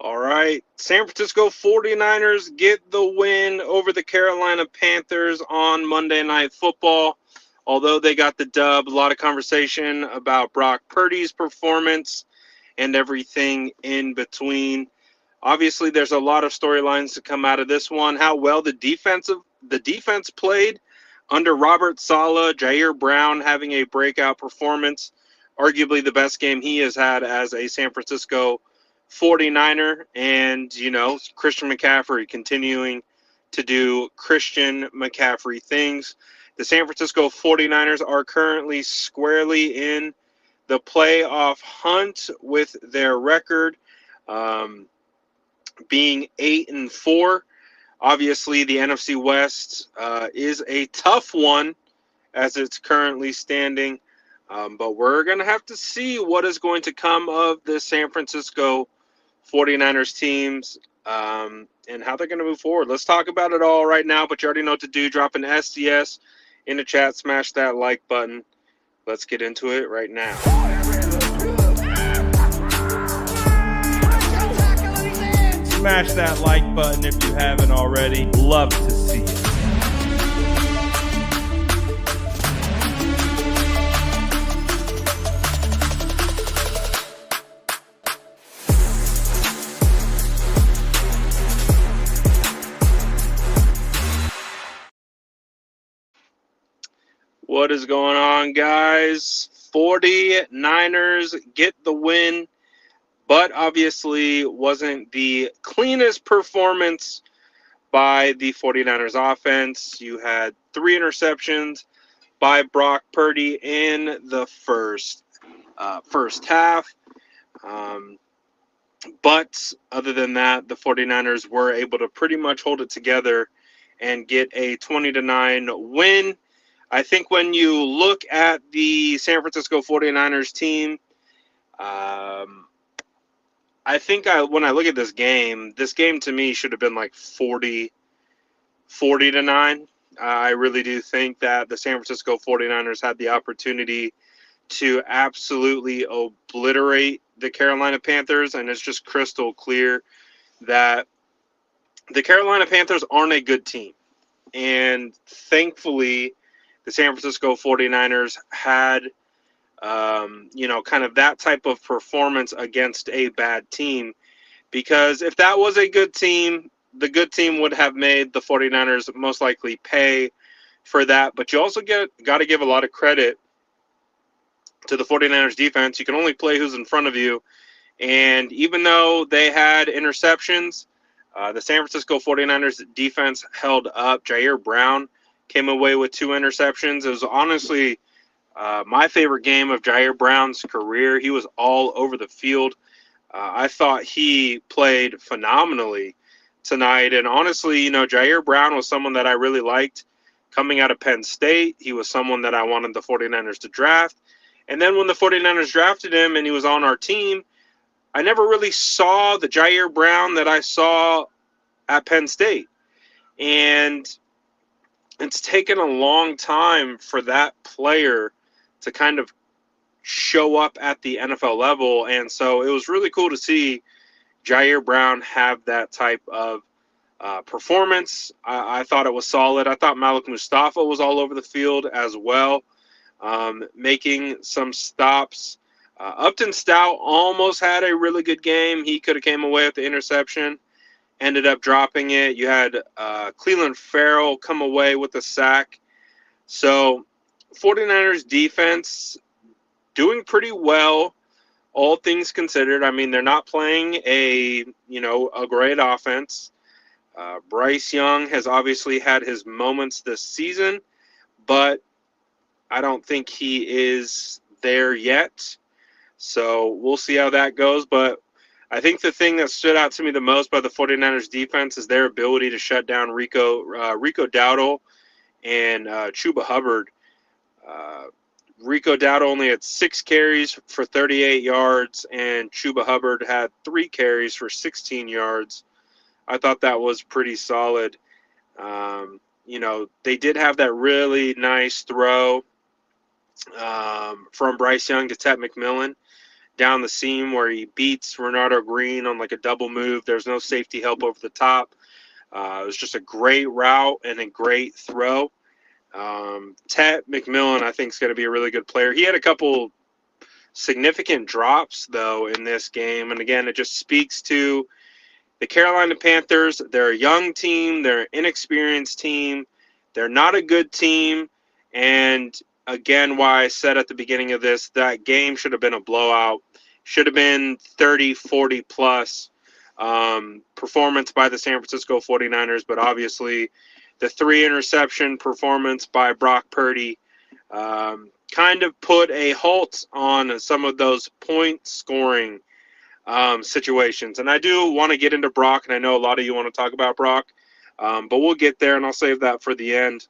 All right. San Francisco 49ers get the win over the Carolina Panthers on Monday Night Football. Although they got the dub, a lot of conversation about Brock Purdy's performance and everything in between. Obviously, there's a lot of storylines to come out of this one. How well the defense played under Robert Saleh, Jair Brown having a breakout performance, arguably the best game he has had as a San Francisco 49er, and Christian McCaffrey continuing to do Christian McCaffrey things. The San Francisco 49ers are currently squarely in the playoff hunt with their record being 8-4. Obviously, the NFC West is a tough one as it's currently standing, but we're going to have to see what is going to come of the San Francisco 49ers teams and how they're going to move forward. Let's talk about it all right now, but you already know what to do. Drop an SDS in the chat, smash that like button. Let's get into it right now. Smash that like button if you haven't already. Love to see it. What is going on, guys? 49ers get the win, but obviously wasn't the cleanest performance by the 49ers offense. You had 3 interceptions by Brock Purdy in the first half. But other than that, the 49ers were able to pretty much hold it together and get a 20-9 win. I think when you look at the San Francisco 49ers team, I think when I look at this game to me should have been like 40-9. I really do think that the San Francisco 49ers had the opportunity to absolutely obliterate the Carolina Panthers, and it's just crystal clear that the Carolina Panthers aren't a good team. And thankfully, the San Francisco 49ers had, kind of that type of performance against a bad team. Because if that was a good team, the good team would have made the 49ers most likely pay for that. But you also got to give a lot of credit to the 49ers defense. You can only play who's in front of you. And even though they had interceptions, the San Francisco 49ers defense held up. Jair Brown came away with 2 interceptions. It was honestly my favorite game of Jair Brown's career. He was all over the field. I thought he played phenomenally tonight. And honestly, Jair Brown was someone that I really liked coming out of Penn State. He was someone that I wanted the 49ers to draft. And then when the 49ers drafted him and he was on our team, I never really saw the Jair Brown that I saw at Penn State. And it's taken a long time for that player to kind of show up at the NFL level. And so it was really cool to see Jair Brown have that type of performance. I thought it was solid. I thought Malik Mustafa was all over the field as well, making some stops. Upton Stout almost had a really good game. He could have came away with the interception, ended up dropping it. You had Cleveland Farrell come away with a sack. So 49ers defense doing pretty well, all things considered. I mean, they're not playing a great offense. Bryce Young has obviously had his moments this season, but I don't think he is there yet. So we'll see how that goes. But I think the thing that stood out to me the most by the 49ers defense is their ability to shut down Rico Dowdle and Chuba Hubbard. Rico Dowdle only had 6 carries for 38 yards, and Chuba Hubbard had 3 carries for 16 yards. I thought that was pretty solid. They did have that really nice throw from Bryce Young to Ted McMillan. down the seam where he beats Renardo Green on like a double move. There's no safety help over the top. It was just a great route and a great throw. Tet McMillan, I think, is going to be a really good player. He had a couple significant drops, though, in this game. And again, it just speaks to the Carolina Panthers. They're a young team. They're an inexperienced team. They're not a good team. And again, why I said at the beginning of this, that game should have been a blowout. Should have been 30, 40 plus performance by the San Francisco 49ers. But obviously, the 3 interception performance by Brock Purdy kind of put a halt on some of those point scoring situations. And I do want to get into Brock, and I know a lot of you want to talk about Brock, but we'll get there, and I'll save that for the end.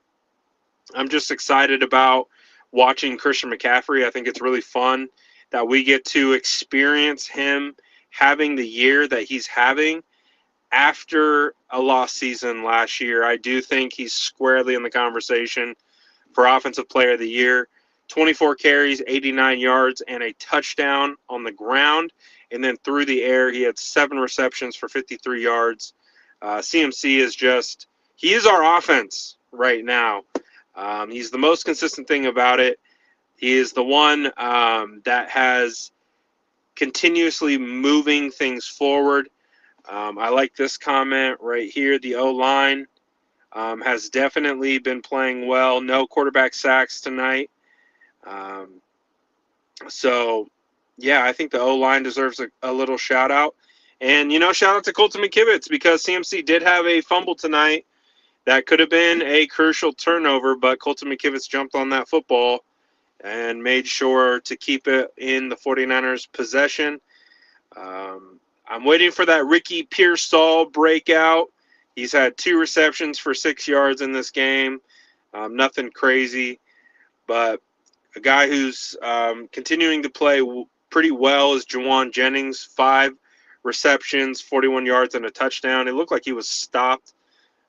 I'm just excited about watching Christian McCaffrey. I think it's really fun that we get to experience him having the year that he's having after a lost season last year. I do think he's squarely in the conversation for Offensive Player of the Year. 24 carries, 89 yards, and a touchdown on the ground. And then through the air, he had 7 receptions for 53 yards. CMC is just, he is our offense right now. He's the most consistent thing about it. He is the one that has continuously moving things forward. I like this comment right here. The O-line has definitely been playing well. No quarterback sacks tonight. So, yeah, I think the O-line deserves a little shout-out. And, shout out to Colton McKivitz, because CMC did have a fumble tonight that could have been a crucial turnover, but Colton McKivitz jumped on that football and made sure to keep it in the 49ers' possession. I'm waiting for that Ricky Pearsall breakout. He's had 2 receptions for 6 yards in this game. Nothing crazy, but a guy who's continuing to play pretty well is Juwan Jennings. 5 receptions, 41 yards, and a touchdown. It looked like he was stopped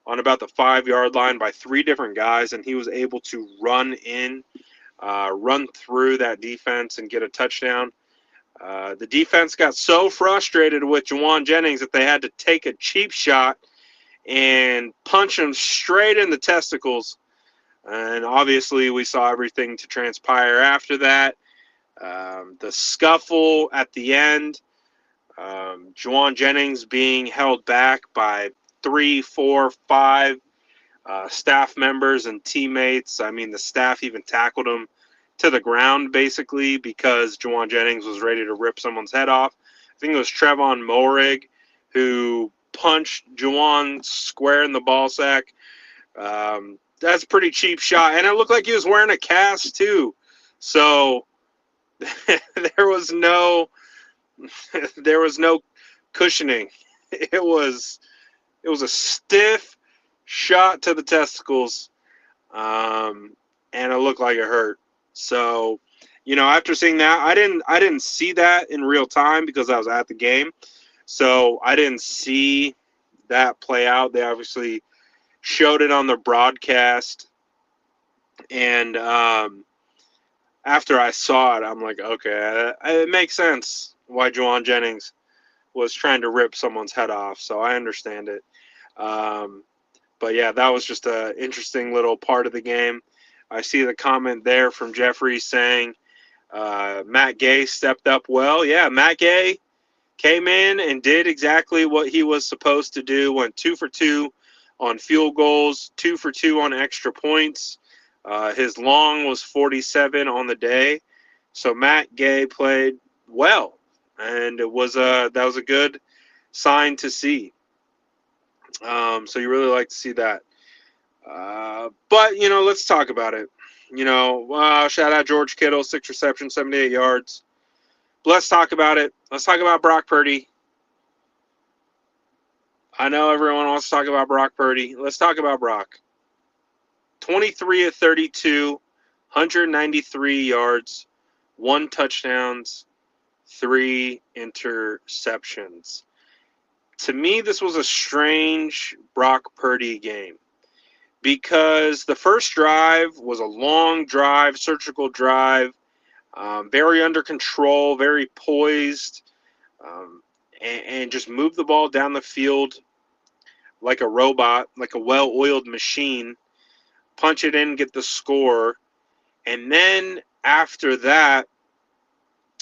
on about the 5-yard line by 3 different guys, and he was able to run through that defense and get a touchdown. The defense got so frustrated with Juwan Jennings that they had to take a cheap shot and punch him straight in the testicles. And obviously, we saw everything to transpire after that. The scuffle at the end, Juwan Jennings being held back by 3, 4, 5 staff members and teammates. I mean, the staff even tackled him to the ground, basically, because Juwan Jennings was ready to rip someone's head off. I think it was Trevon Moehrig who punched Juwan square in the ball sack. That's a pretty cheap shot. And it looked like he was wearing a cast, too. So there was no cushioning. It was a stiff shot to the testicles, and it looked like it hurt. So, after seeing that, I didn't see that in real time because I was at the game. So I didn't see that play out. They obviously showed it on the broadcast, and after I saw it, I'm like, okay, it makes sense why Juwan Jennings was trying to rip someone's head off. So I understand it. But yeah, that was just an interesting little part of the game. I see the comment there from Jeffrey saying Matt Gay stepped up well. Yeah, Matt Gay came in and did exactly what he was supposed to do. Went 2 for 2 on field goals, 2 for 2 on extra points. His long was 47 on the day. So Matt Gay played well, and that was a good sign to see. So you really like to see that. But, let's talk about it. Shout out George Kittle, 6 receptions, 78 yards. But let's talk about it. Let's talk about Brock Purdy. I know everyone wants to talk about Brock Purdy. Let's talk about Brock. 23 of 32, 193 yards, 1 touchdowns, 3 interceptions. To me, this was a strange Brock Purdy game because the first drive was a long drive, surgical drive. very under control, very poised, and just move the ball down the field like a robot, like a well-oiled machine, punch it in, get the score. And then after that,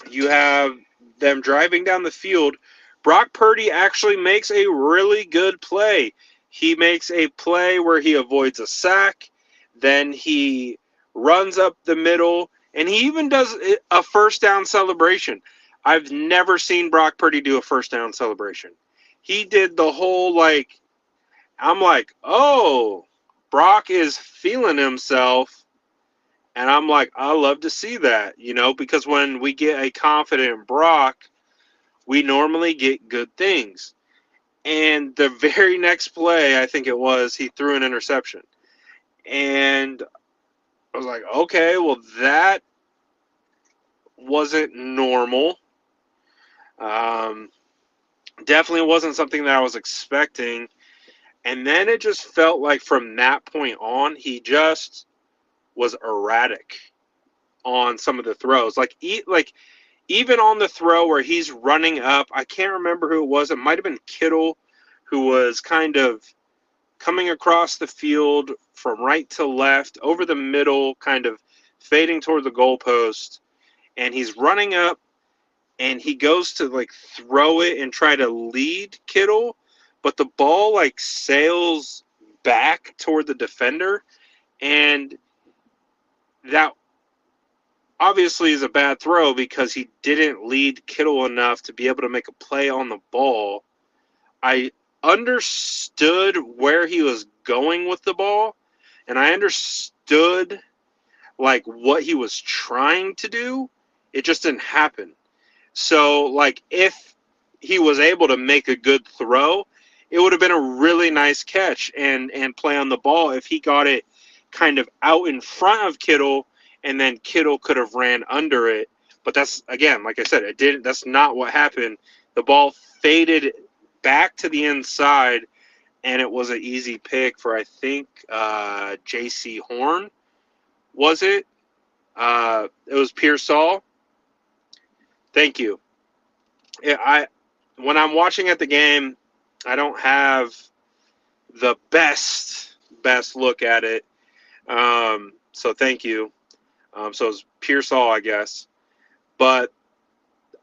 you have them driving down the field. Brock Purdy actually makes a really good play. He makes a play where he avoids a sack. Then he runs up the middle, and he even does a first down celebration. I've never seen Brock Purdy do a first down celebration. He did the whole, like, I'm like, oh, Brock is feeling himself. And I'm like, I love to see that, because when we get a confident Brock, we normally get good things. And the very next play, I think it was, he threw an interception. And I was like, okay, well, that wasn't normal. Definitely wasn't something that I was expecting. And then it just felt like from that point on, he just was erratic on some of the throws. Like even on the throw where he's running up, I can't remember who it was. It might have been Kittle, who was kind of coming across the field from right to left, over the middle, kind of fading toward the goalpost. And he's running up, and he goes to, like, throw it and try to lead Kittle, but the ball, like, sails back toward the defender, and that obviously is a bad throw because he didn't lead Kittle enough to be able to make a play on the ball. I understood where he was going with the ball, and I understood, like, what he was trying to do. It just didn't happen. So, like, if he was able to make a good throw, it would have been a really nice catch and play on the ball if he got it kind of out in front of Kittle, and then Kittle could have ran under it. But that's, again, like I said, it didn't. That's not what happened. The ball faded back to the inside, and it was an easy pick for, I think, J.C. Horn. Was it? It was Pearsall. Thank you. When I'm watching at the game, I don't have the best look at it. So thank you. So it's Pearsall, I guess. But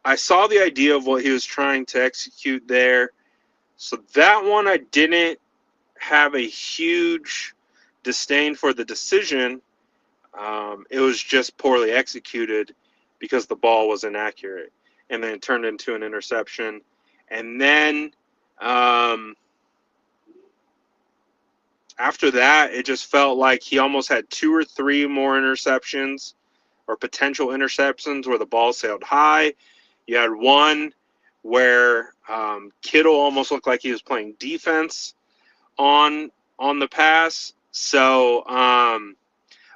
I saw the idea of what he was trying to execute there. So that one, I didn't have a huge disdain for the decision. It was just poorly executed because the ball was inaccurate. And then it turned into an interception. And then after that, it just felt like he almost had 2 or 3 more interceptions or potential interceptions where the ball sailed high. You had one where Kittle almost looked like he was playing defense on the pass. So,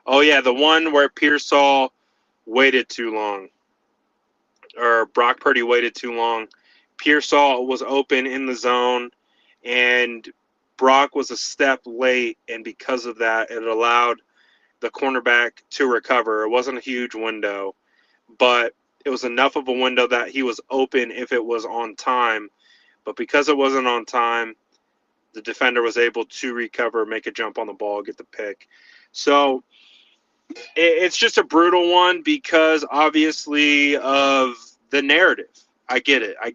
the one where Pearsall waited too long, or Brock Purdy waited too long. Pearsall was open in the zone, and Brock was a step late, and because of that, it allowed the cornerback to recover. It wasn't a huge window, but it was enough of a window that he was open if it was on time. But because it wasn't on time, the defender was able to recover, make a jump on the ball, get the pick. So it's just a brutal one because obviously of the narrative. I get it. I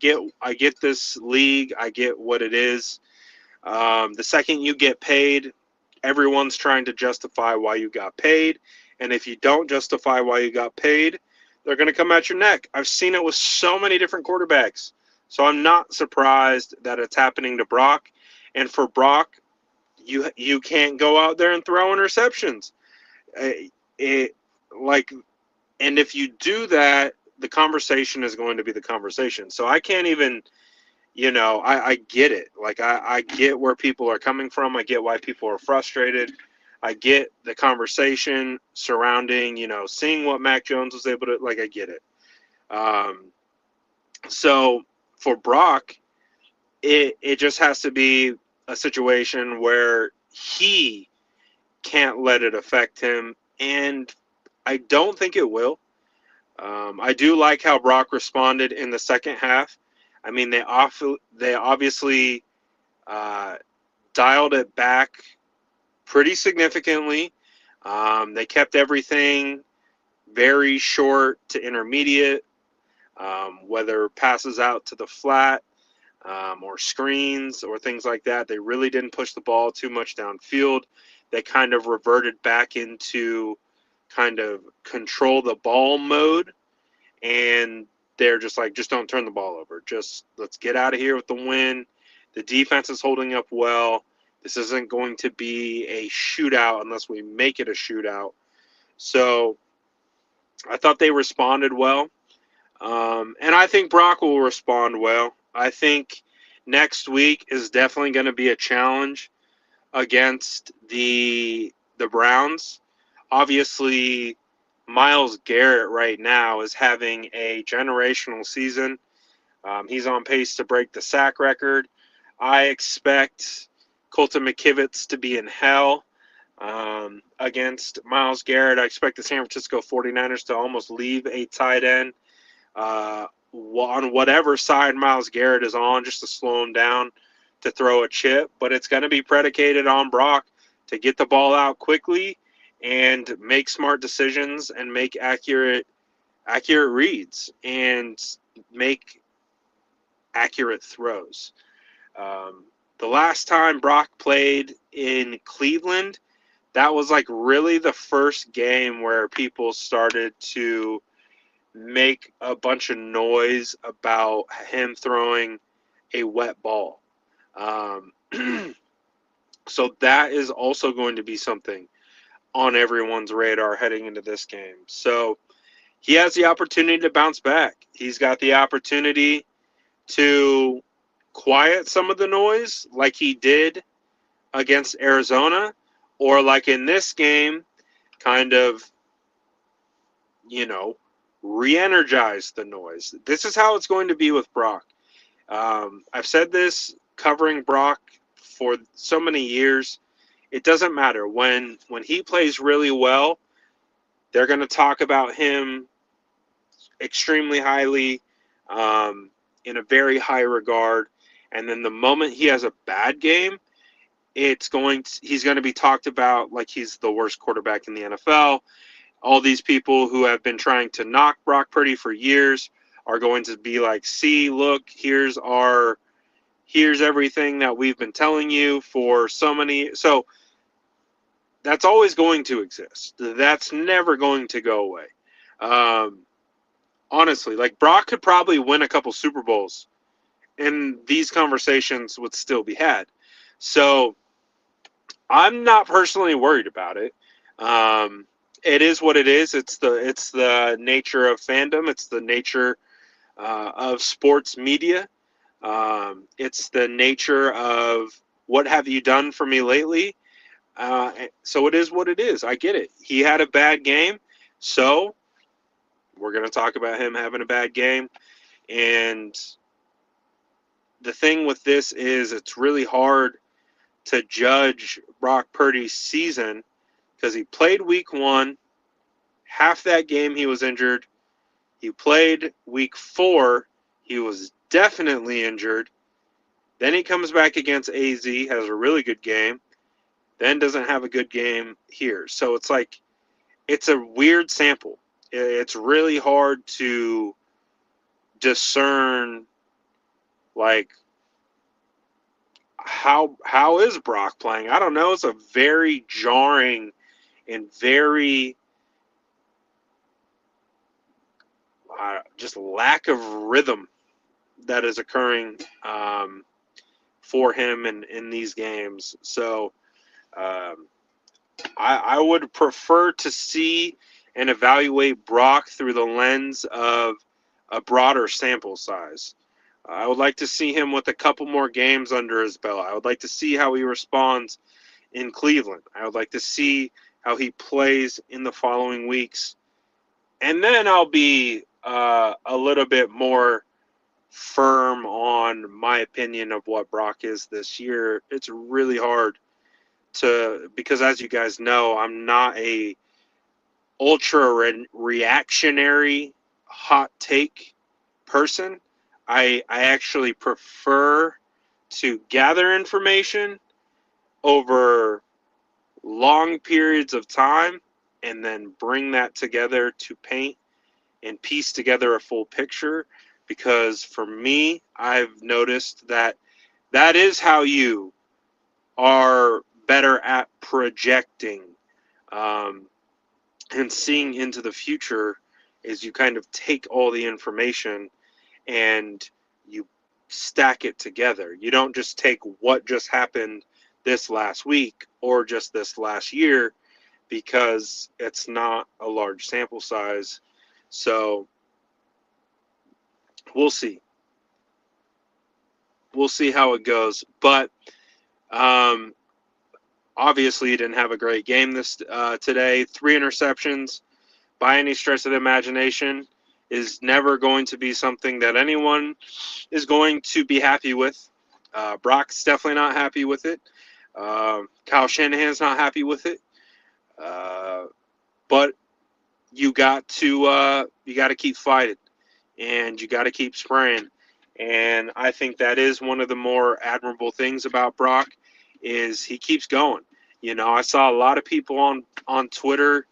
get this league. I get what it is. The second you get paid, everyone's trying to justify why you got paid. And if you don't justify why you got paid, they're going to come at your neck. I've seen it with so many different quarterbacks. So I'm not surprised that it's happening to Brock. And for Brock, you can't go out there and throw interceptions. And if you do that, the conversation is going to be the conversation. So I can't even, I get it. Like, I get where people are coming from. I get why people are frustrated. I get the conversation surrounding, seeing what Mac Jones was able to, I get it. So for Brock, it just has to be a situation where he can't let it affect him. And I don't think it will. I do like how Brock responded in the second half. I mean, they obviously uh, dialed it back pretty significantly. They kept everything very short to intermediate, whether passes out to the flat or screens or things like that. They really didn't push the ball too much downfield. They kind of reverted back into kind of control the ball mode, and they're just like, just don't turn the ball over. Just let's get out of here with the win. The defense is holding up well. This isn't going to be a shootout unless we make it a shootout. So I thought they responded well. And I think Brock will respond well. I think next week is definitely going to be a challenge against the Browns. Obviously, Myles Garrett right now is having a generational season. He's on pace to break the sack record. I expect Colton McKivitz to be in hell against Myles Garrett. I expect the San Francisco 49ers to almost leave a tight end on whatever side Myles Garrett is on, just to slow him down to throw a chip. But it's going to be predicated on Brock to get the ball out quickly and make smart decisions and make accurate reads and make accurate throws. The last time Brock played in Cleveland, that was like really the first game where people started to make a bunch of noise about him throwing a wet ball. So that is also going to be something on everyone's radar heading into this game. So he has the opportunity to bounce back. He's got the opportunity to quiet some of the noise like he did against Arizona, or like in this game, kind of, re-energize the noise. This is how it's going to be with Brock. I've said this covering Brock for so many years. It doesn't matter. When he plays really well, they're going to talk about him extremely highly, in a very high regard. And then the moment he has a bad game, he's going to be talked about like he's the worst quarterback in the NFL. All these people who have been trying to knock Brock Purdy for years are going to be like, see, look, here's everything that we've been telling you for so many. So that's always going to exist. That's never going to go away. Honestly, like Brock could probably win a couple Super Bowls and these conversations would still be had. So I'm not personally worried about it. It is what it is. It's the nature of fandom. It's the nature of sports media. It's the nature of what have you done for me lately. So it is what it is. I get it. He had a bad game, so we're going to talk about him having a bad game. And the thing with this is it's really hard to judge Brock Purdy's season because he played week 1. Half that game he was injured. He played week 4. He was definitely injured. Then he comes back against AZ, has a really good game. Then doesn't have a good game here. So it's like, it's a weird sample. It's really hard to discern, like, how is Brock playing? I don't know. It's a very jarring and very just lack of rhythm that is occurring for him in these games. So I would prefer to see and evaluate Brock through the lens of a broader sample size. I would like to see him with a couple more games under his belt. I would like to see how he responds in Cleveland. I would like to see how he plays in the following weeks. And then I'll be a little bit more firm on my opinion of what Brock is this year. It's really hard because as you guys know, I'm not a ultra reactionary hot take person. I actually prefer to gather information over long periods of time and then bring that together to paint and piece together a full picture, because for me, I've noticed that that is how you are better at projecting um, and seeing into the future, is you kind of take all the information and you stack it together. You don't just take what just happened this last week or just this last year, because it's not a large sample size. So we'll see. We'll see how it goes. But um, obviously, he didn't have a great game today. 3 interceptions, by any stretch of the imagination, is never going to be something that anyone is going to be happy with. Brock's definitely not happy with it. Kyle Shanahan's not happy with it. But you got to keep fighting, and you got to keep spraying. And I think that is one of the more admirable things about Brock, is he keeps going. You know, I saw a lot of people on Twitter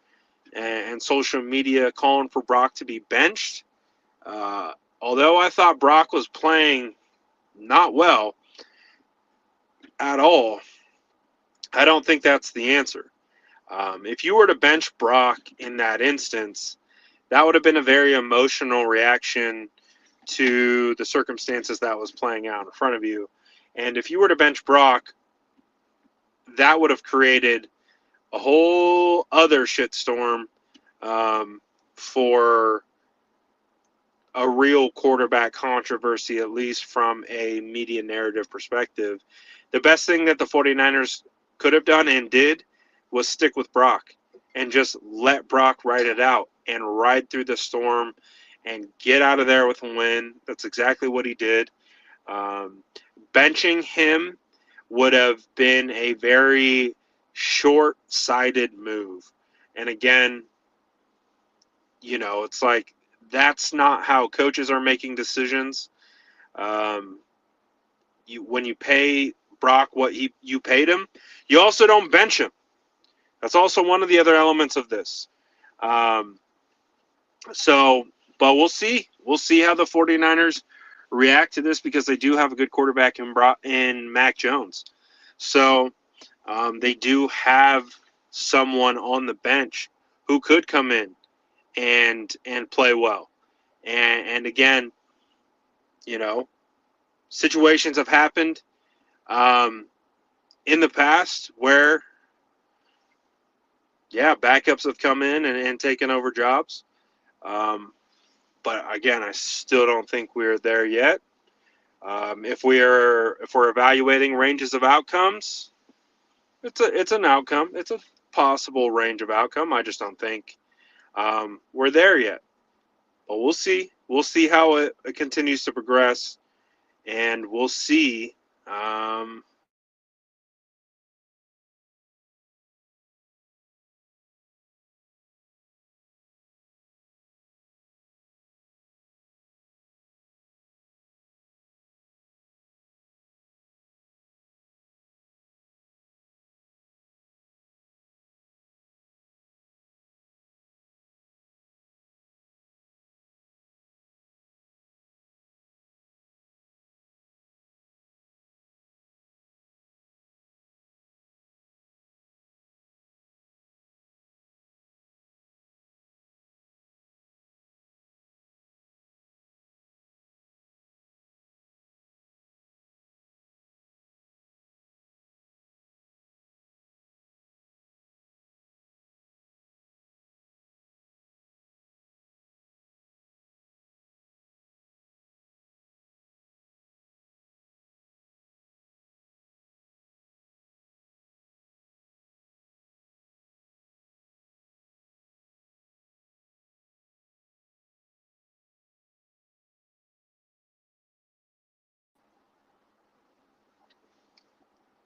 and social media calling for Brock to be benched. Although I thought Brock was playing not well at all, I don't think that's the answer. If you were to bench Brock in that instance, that would have been a very emotional reaction to the circumstances that was playing out in front of you. And if you were to bench Brock, that would have created a whole other shitstorm for a real quarterback controversy, at least from a media narrative perspective. The best thing that the 49ers could have done and did was stick with Brock and just let Brock ride it out and ride through the storm and get out of there with a win. That's exactly what he did. Benching him would have been a very short-sighted move. And again, you know, it's like, that's not how coaches are making decisions. When you pay Brock what you paid him, you also don't bench him. That's also one of the other elements of this. But we'll see. We'll see how the 49ers react to this, because they do have a good quarterback in Mac Jones. So they do have someone on the bench who could come in and play well. And again, you know, situations have happened in the past where, yeah, backups have come in and taken over jobs. But again, I still don't think we're there yet. If we're evaluating ranges of outcomes, it's an outcome. It's a possible range of outcome. I just don't think we're there yet. But we'll see. We'll see how it continues to progress, and we'll see.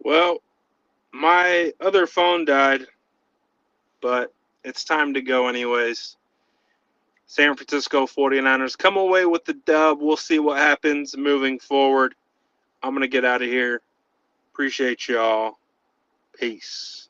Well, my other phone died, but it's time to go anyways. San Francisco 49ers come away with the dub. We'll see what happens moving forward. I'm going to get out of here. Appreciate y'all. Peace.